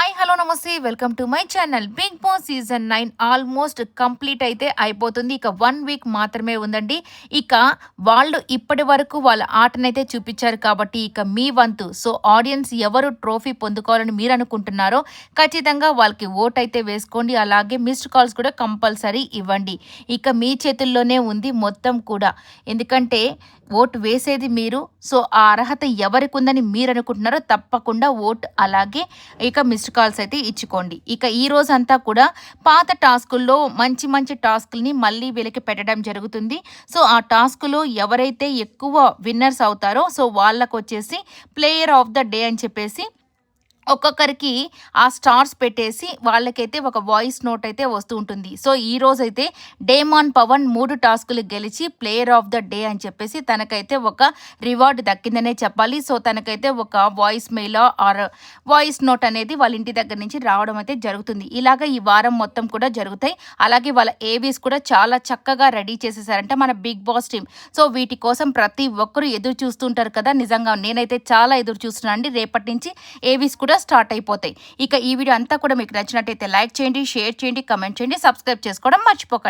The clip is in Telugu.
హాయ్ హలో నమస్తే welcome to my channel. Big boss season 9 almost complete అయితే అయిపోతుంది. ఇక 1 వీక్ మాత్రమే ఉందండి. ఇక వాళ్ళు ఇప్పటి వరకు వాళ్ళ ఆటనైతే చూపించారు కాబట్టి ఇక మీ వంతు. సో ఆడియన్స్ ఎవరు ట్రోఫీ పొందుకోవాలని మీరు అనుకుంటున్నారో ఖచ్చితంగా వాళ్ళకి ఓట్ అయితే వేసుకోండి. అలాగే మిస్డ్ కాల్స్ కూడా కంపల్సరీ ఇవ్వండి. ఇక మీ చేతుల్లోనే ఉంది మొత్తం కూడా. ఎందుకంటే ఓటు వేసేది మీరు. సో ఆ అర్హత ఎవరికి ఉందని మీరు అనుకుంటున్నారో తప్పకుండా ఓట్ అలాగే ఇక మిస్డ్ కాల్స్ అయితే ఇచ్చుకోండి. ఇక ఈ రోజంతా కూడా పాత టాస్కుల్లో మంచి మంచి టాస్కుల్ని మళ్ళీ వెలికి పెట్టడం జరుగుతుంది. సో ఆ టాస్కులో ఎవరైతే ఎక్కువ విన్నర్స్ అవుతారో సో వాళ్ళకు వచ్చేసి ప్లేయర్ ఆఫ్ ద డే అని చెప్పేసి ఒక్కొక్కరికి ఆ స్టార్స్ పెట్టేసి వాళ్ళకైతే ఒక వాయిస్ నోట్ అయితే వస్తూ ఉంటుంది. సో ఈ రోజైతే డేమాన్ పవన్ 3 టాస్కులు గెలిచి ప్లేయర్ ఆఫ్ ద డే అని చెప్పేసి తనకైతే ఒక రివార్డు దక్కిందనే చెప్పాలి. సో తనకైతే ఒక voice mail or voice note అనేది వాళ్ళ ఇంటి దగ్గర నుంచి రావడం అయితే జరుగుతుంది. ఇలాగ ఈ వారం మొత్తం కూడా జరుగుతాయి. అలాగే వాళ్ళ ఏవీస్ కూడా చాలా చక్కగా రెడీ చేసేసారంట మన బిగ్ బాస్ టీమ్. సో వీటి కోసం ప్రతి ఒక్కరు ఎదురు చూస్తుంటారు కదా. నిజంగా నేనైతే చాలా ఎదురు చూస్తున్నాను అండి. రేపటి నుంచి ఏవీస్ కూడా స్టార్ట్ అయిపోతాయి. ఇక ఈ వీడియో అంతా కూడా మీకు నచ్చినట్టయితే లైక్ చేయండి, షేర్ చేయండి, కమెంట్ చేయండి, సబ్స్క్రైబ్ చేసుకోవడం మర్చిపోకండి.